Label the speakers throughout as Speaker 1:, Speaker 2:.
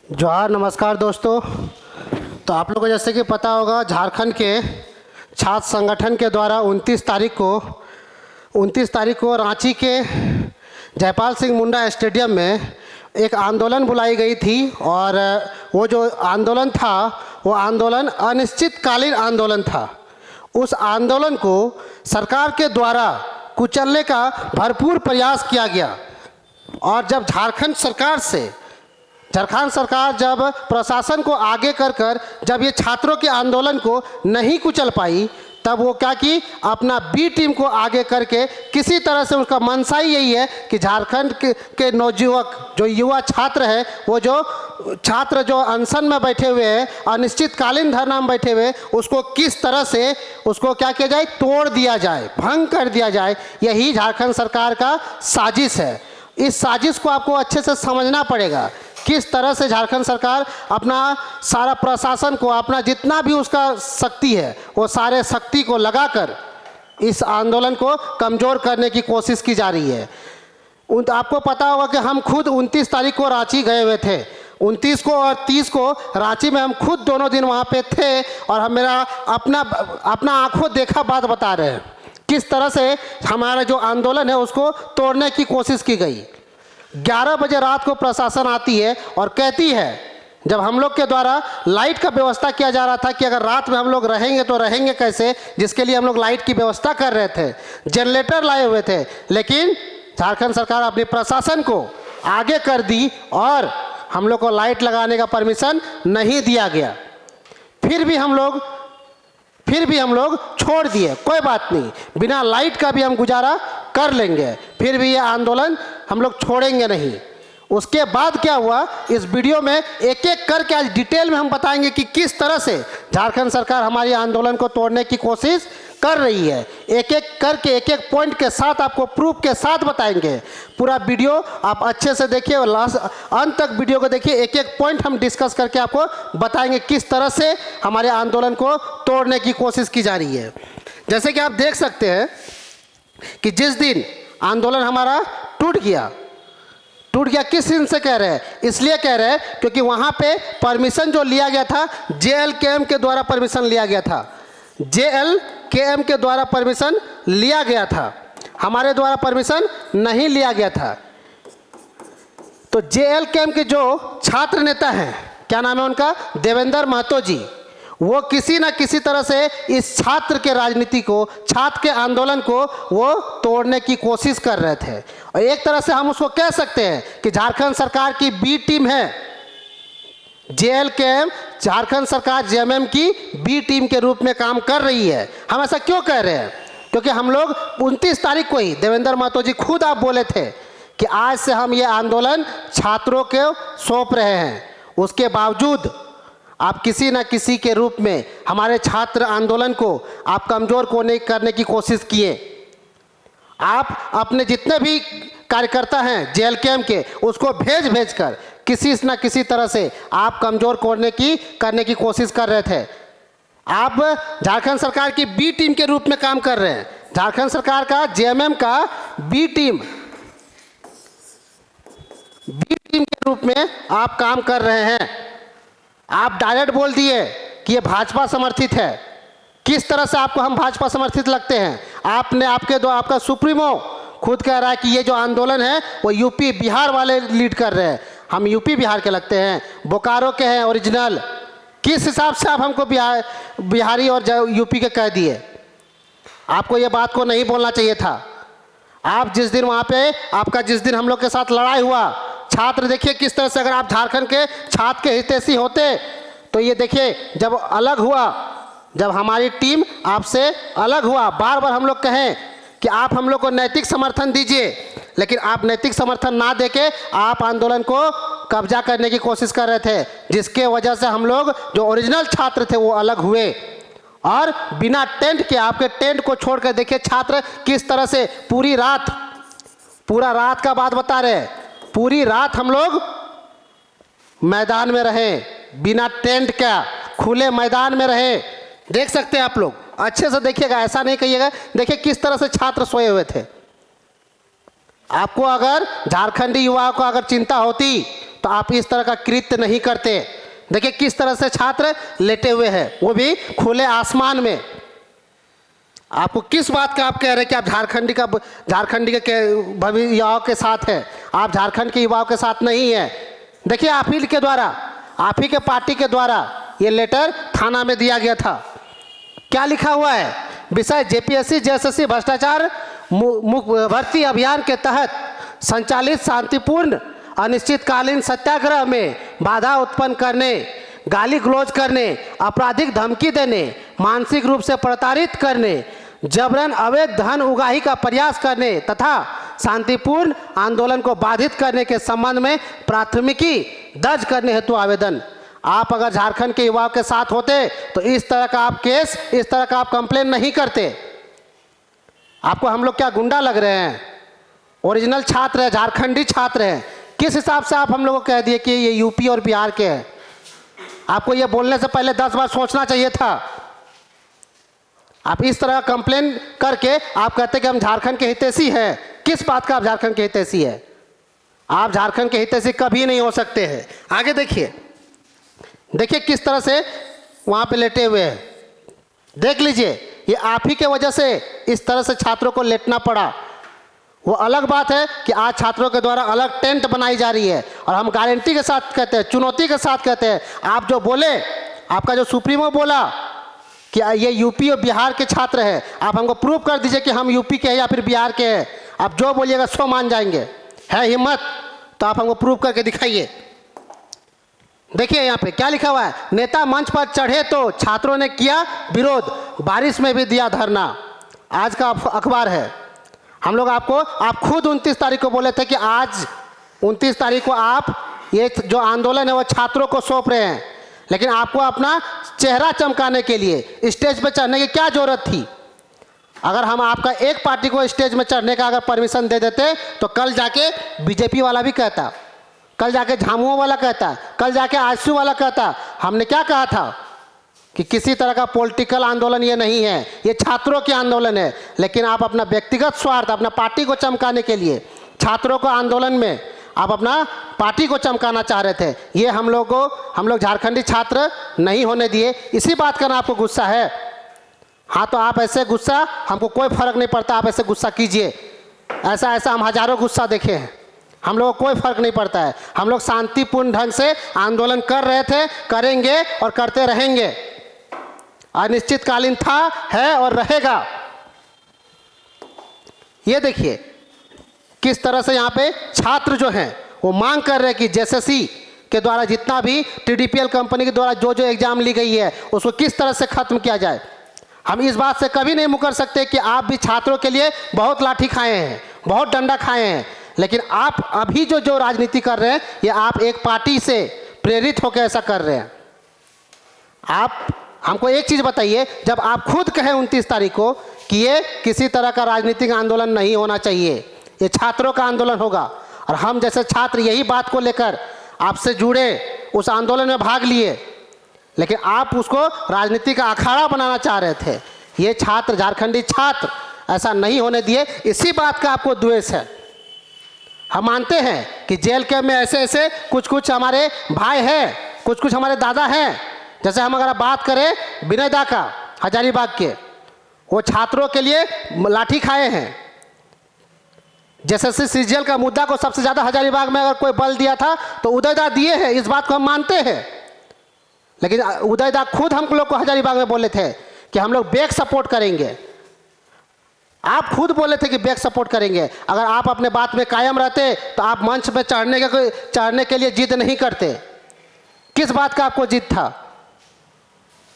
Speaker 1: जोहार, नमस्कार दोस्तों। तो आप लोगों को जैसे कि पता होगा, झारखंड के छात्र संगठन के द्वारा 29 तारीख को रांची के जयपाल सिंह मुंडा स्टेडियम में एक आंदोलन बुलाई गई थी। और वो जो आंदोलन था वो आंदोलन अनिश्चितकालीन आंदोलन था। उस आंदोलन को सरकार के द्वारा कुचलने का भरपूर प्रयास किया गया। और जब झारखंड सरकार जब प्रशासन को आगे कर जब ये छात्रों के आंदोलन को नहीं कुचल पाई, तब वो क्या की, अपना बी टीम को आगे करके किसी तरह से उसका मंशा ही यही है कि झारखंड के नवयुवक जो युवा छात्र है, वो जो छात्र जो अनशन में बैठे हुए हैं, अनिश्चितकालीन धरना में बैठे हुए, उसको किस तरह से उसको क्या किया जाए, तोड़ दिया जाए, भंग कर दिया जाए। यही झारखंड सरकार का साजिश है। इस साजिश को आपको अच्छे से समझना पड़ेगा, किस तरह से झारखंड सरकार अपना सारा प्रशासन को, अपना जितना भी उसका शक्ति है, वो सारे शक्ति को लगाकर इस आंदोलन को कमज़ोर करने की कोशिश की जा रही है। आपको पता होगा कि हम खुद 29 तारीख को रांची गए हुए थे। 29 को और 30 को रांची में हम खुद दोनों दिन वहाँ पे थे। और हम मेरा अपना आंखों देखा बात बता रहे हैं, किस तरह से हमारा जो आंदोलन है उसको तोड़ने की कोशिश की गई। 11 बजे रात को प्रशासन आती है और कहती है, जब हम लोग के द्वारा लाइट का व्यवस्था किया जा रहा था कि अगर रात में हम लोग रहेंगे तो रहेंगे कैसे, जिसके लिए हम लोग लाइट की व्यवस्था कर रहे थे, जनरेटर लाए हुए थे, लेकिन झारखंड सरकार अपने प्रशासन को आगे कर दी और हम लोग को लाइट लगाने का परमिशन नहीं दिया गया। फिर भी हम लोग छोड़ दिए, कोई बात नहीं, बिना लाइट का भी हम गुजारा कर लेंगे, फिर भी ये आंदोलन हम लोग छोड़ेंगे नहीं। उसके बाद क्या हुआ, इस वीडियो में एक एक करके आज डिटेल में हम बताएंगे कि किस तरह से झारखंड सरकार हमारी आंदोलन को तोड़ने की कोशिश कर रही है। एक एक करके एक एक पॉइंट के साथ आपको प्रूफ के साथ बताएंगे। पूरा वीडियो आप अच्छे से देखिए और लास्ट अंत तक वीडियो को देखिए। एक एक पॉइंट हम डिस्कस करके आपको बताएंगे किस तरह से हमारे आंदोलन को तोड़ने की कोशिश की जा रही है। जैसे कि आप देख सकते हैं कि जिस दिन आंदोलन हमारा टूट गया, किस दिन से कह रहे हैं, इसलिए कह रहे हैं क्योंकि वहाँ पे परमिशन जो लिया गया था, JLKM के द्वारा परमिशन लिया गया था। JLKM के द्वारा परमिशन लिया गया था, हमारे द्वारा परमिशन नहीं लिया गया था। तो JLKM के जो छात्र नेता हैं, क्या नाम है उनका, देवेंद्र महतो जी, वो किसी न किसी तरह से इस छात्र के राजनीति को, छात्र के आंदोलन को वो तोड़ने की कोशिश कर रहे थे। और एक तरह से हम उसको कह सकते हैं कि झारखंड सरकार की बी टीम है JLKM, झारखंड सरकार JMM की बी टीम के रूप में काम कर रही है। हम ऐसा क्यों कह रहे हैं, क्योंकि हम लोग 29 तारीख को ही देवेंद्र महतो जी खुद आप बोले थे कि आज से हम ये आंदोलन छात्रों को सौंप रहे हैं। उसके बावजूद आप किसी न किसी के रूप में हमारे छात्र आंदोलन को आप कमज़ोर करने की कोशिश किए। आप अपने जितने भी कार्यकर्ता हैं JLKM के, उसको भेज कर किसी न किसी तरह से आप कमज़ोर करने की कोशिश कर रहे थे। आप झारखंड सरकार की बी टीम के रूप में काम कर रहे हैं। झारखंड सरकार का JMM का बी टीम के रूप में आप काम कर रहे हैं। आप डायरेक्ट बोल दिए कि ये भाजपा समर्थित है। किस तरह से आपको हम भाजपा समर्थित लगते हैं? आपका सुप्रीमो खुद कह रहा है कि ये जो आंदोलन है वो यूपी बिहार वाले लीड कर रहे हैं। हम यूपी बिहार के लगते हैं, बोकारो के हैं ओरिजिनल। किस हिसाब से आप हमको बिहारी और यूपी के कह दिए? आपको ये बात को नहीं बोलना चाहिए था। आप जिस दिन वहाँ पे जिस दिन हम लोग के साथ लड़ाई हुआ, छात्र देखिए किस तरह से, अगर आप झारखंड के छात्र के हितैषी होते तो ये देखिए, जब अलग हुआ, जब हमारी टीम आपसे अलग हुआ, बार बार हम लोग कहें कि आप हम लोग को नैतिक समर्थन दीजिए, लेकिन आप नैतिक समर्थन ना देके आप आंदोलन को कब्जा करने की कोशिश कर रहे थे, जिसके वजह से हम लोग जो ओरिजिनल छात्र थे वो अलग हुए। और बिना टेंट के, आपके टेंट को छोड़कर देखिए छात्र किस तरह से पूरा रात का बात बता रहे हैं, पूरी रात हम लोग मैदान में रहे, बिना टेंट का खुले मैदान में रहे। देख सकते हैं आप लोग, अच्छे से देखिएगा, ऐसा नहीं कहिएगा। देखिए किस तरह से छात्र सोए हुए थे। आपको अगर झारखंडी युवाओं को अगर चिंता होती तो आप इस तरह का कृत्य नहीं करते। देखिए किस तरह से छात्र लेटे हुए हैं, वो भी खुले आसमान में। आपको किस बात का आप कह रहे हैं कि आप झारखंडी के युवाओं के साथ हैं? आप झारखंड के युवाओं के साथ नहीं है। देखिए आप ही के द्वारा, आप ही के पार्टी के द्वारा ये लेटर थाना में दिया गया था। क्या लिखा हुआ है? विषय जेपीएससी जेएसएससी भ्रष्टाचार भर्ती अभियान के तहत संचालित शांतिपूर्ण अनिश्चितकालीन सत्याग्रह में बाधा उत्पन्न करने, गाली गलौज करने, आपराधिक धमकी देने, मानसिक रूप से प्रताड़ित करने, जबरन अवैध धन उगाही का प्रयास करने तथा शांतिपूर्ण आंदोलन को बाधित करने के संबंध में प्राथमिकी दर्ज करने हेतु आवेदन। आप अगर झारखंड के युवाओं के साथ होते तो इस तरह का आप केस, इस तरह का आप कंप्लेन नहीं करते। आपको हम लोग क्या गुंडा लग रहे हैं? ओरिजिनल छात्र है, झारखंडी छात्र हैं। किस हिसाब से आप हम लोगों को कह दिए कि ये यूपी और बिहार के हैं? आपको ये बोलने से पहले 10 बार सोचना चाहिए था। आप इस तरह कंप्लेन करके आप कहते कि हम झारखंड के हितैषी हैं। किस बात का आप झारखंड के हितैषी है? आप झारखंड के हितैषी कभी नहीं हो सकते हैं। आगे देखिए, देखिए किस तरह से वहां पे लेटे हुए हैं। देख लीजिए, ये आप ही के वजह से इस तरह से छात्रों को लेटना पड़ा। वो अलग बात है कि आज छात्रों के द्वारा अलग टेंट बनाई जा रही है, और हम गारंटी के साथ कहते हैं, चुनौती के साथ कहते हैं, आप जो बोले, आपका जो सुप्रीमो बोला कि ये यूपी और बिहार के छात्र हैं, आप हमको प्रूव कर दीजिए कि हम यूपी के हैं या फिर बिहार के हैं। आप जो बोलिएगा सो मान जाएंगे। है हिम्मत तो आप हमको प्रूव करके दिखाइए। देखिए यहाँ पे क्या लिखा हुआ है? नेता मंच पर चढ़े तो छात्रों ने किया विरोध, बारिश में भी दिया धरना। आज का अखबार है। हम लोग आप खुद 29 तारीख को बोले थे कि आज 29 तारीख को आप ये जो आंदोलन है वो छात्रों को सौंप रहे हैं, लेकिन आपको अपना चेहरा चमकाने के लिए स्टेज पर चढ़ने की क्या जरूरत थी? अगर हम आपका एक पार्टी को स्टेज में चढ़ने का अगर परमिशन दे देते तो कल जाके बीजेपी वाला भी कहता, कल जाके झामुओं वाला कहता, कल जाके आजसू वाला कहता। हमने क्या कहा था कि किसी तरह का पॉलिटिकल आंदोलन ये नहीं है, ये छात्रों के आंदोलन है। लेकिन आप अपना व्यक्तिगत स्वार्थ, अपना पार्टी को चमकाने के लिए छात्रों को आंदोलन में आप अपना पार्टी को चमकाना चाह रहे थे। ये हम लोग झारखंडी छात्र नहीं होने दिए। इसी बात का ना आपको गुस्सा है? हाँ, तो आप ऐसे गुस्सा, हमको कोई फर्क नहीं पड़ता, आप ऐसे गुस्सा कीजिए। ऐसा हम हजारों गुस्सा देखे हैं, हम लोगों को कोई फर्क नहीं पड़ता है। हम लोग शांतिपूर्ण ढंग से आंदोलन कर रहे थे, करेंगे और करते रहेंगे। अनिश्चितकालीन था, है और रहेगा। ये देखिए किस तरह से यहाँ पे छात्र जो हैं वो मांग कर रहे हैं कि जेएसएससी के द्वारा जितना भी टीडीपीएल कंपनी के द्वारा जो एग्जाम ली गई है उसको किस तरह से खत्म किया जाए। हम इस बात से कभी नहीं मुकर सकते कि आप भी छात्रों के लिए बहुत लाठी खाए हैं, बहुत डंडा खाए हैं, लेकिन आप अभी जो राजनीति कर रहे हैं ये आप एक पार्टी से प्रेरित होकर ऐसा कर रहे हैं। आप हमको एक चीज़ बताइए, जब आप खुद कहें 29 तारीख को कि ये किसी तरह का राजनीतिक आंदोलन नहीं होना चाहिए, ये छात्रों का आंदोलन होगा, और हम जैसे छात्र यही बात को लेकर आपसे जुड़े, उस आंदोलन में भाग लिए, लेकिन आप उसको राजनीति का अखाड़ा बनाना चाह रहे थे। ये छात्र, झारखंडी छात्र ऐसा नहीं होने दिए। इसी बात का आपको द्वेष है। हम मानते हैं कि जेल के में ऐसे कुछ हमारे भाई हैं, कुछ हमारे दादा हैं। जैसे हम अगर बात करें विनय दा का, हजारीबाग के, वो छात्रों के लिए लाठी खाए हैं। जैसे सीजीएल का मुद्दा को सबसे ज़्यादा हजारीबाग में अगर कोई बल दिया था तो उदय दा दिए हैं, इस बात को हम मानते हैं। लेकिन उदय दा खुद हम लोग को हजारीबाग में बोले थे कि हम लोग बैक सपोर्ट करेंगे। आप खुद बोले थे कि बैक सपोर्ट करेंगे। अगर आप अपने बात में कायम रहते तो आप मंच पे चढ़ने के लिए जिद नहीं करते। किस बात का आपको जिद था?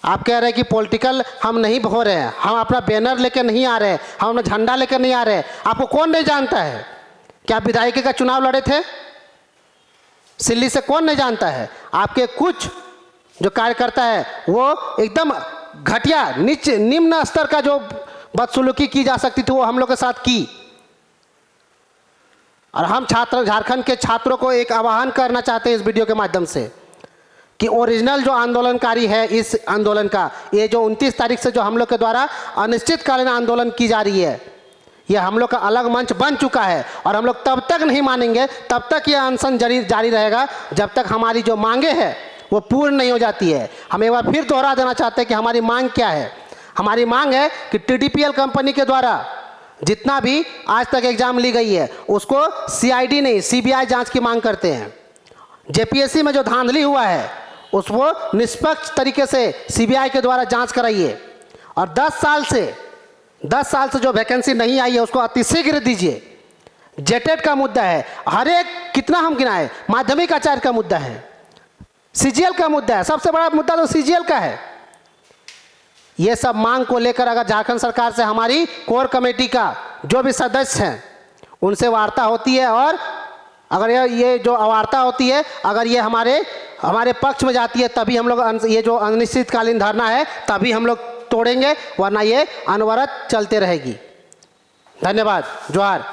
Speaker 1: आप कह रहे हैं कि पॉलिटिकल हम नहीं हो रहे हैं, हम अपना बैनर लेकर नहीं आ रहे हैं, हम अपना झंडा लेकर नहीं आ रहे हैं। आपको कौन नहीं जानता है? क्या आप विधायकी का चुनाव लड़े थे? सिल्ली से कौन नहीं जानता है? आपके कुछ जो कार्यकर्ता है वो एकदम घटिया, निम्न स्तर का जो बदसलूकी की जा सकती थी वो हम लोग के साथ की। और हम झारखंड के छात्रों को एक आह्वान करना चाहते हैं इस वीडियो के माध्यम से कि ओरिजिनल जो आंदोलनकारी है इस आंदोलन का, ये जो 29 तारीख से जो हम लोग के द्वारा अनिश्चितकालीन आंदोलन की जा रही है, ये हम लोग का अलग मंच बन चुका है और हम लोग तब तक नहीं मानेंगे, तब तक ये अनशन जारी रहेगा जब तक हमारी जो मांगे हैं वो पूर्ण नहीं हो जाती है। हम एक बार फिर दोहरा देना चाहते हैं कि हमारी मांग क्या है। हमारी मांग है कि TDPL कंपनी के द्वारा जितना भी आज तक एग्जाम ली गई है उसको CID नहीं CBI जांच की मांग करते हैं। JPSC में जो धांधली हुआ है उसको निष्पक्ष तरीके से CBI के द्वारा जांच कराइए और 10 साल से जो वैकेंसी नहीं आई है उसको अतिशीघ्र दीजिए। जेटेट का मुद्दा है, हर एक कितना हम गिनाए, माध्यमिक आचार्य का मुद्दा है, CGL का मुद्दा है, सबसे बड़ा मुद्दा तो CGL का है। ये सब मांग को लेकर अगर झारखंड सरकार से हमारी कोर कमेटी का जो भी सदस्य हैं उनसे वार्ता होती है और अगर ये जो वार्ता होती है अगर ये हमारे पक्ष में जाती है तभी हम लोग ये जो अनिश्चितकालीन धरना है तभी हम लोग तोड़ेंगे, वरना ये अनवरत चलते रहेगी। धन्यवाद। जोहार।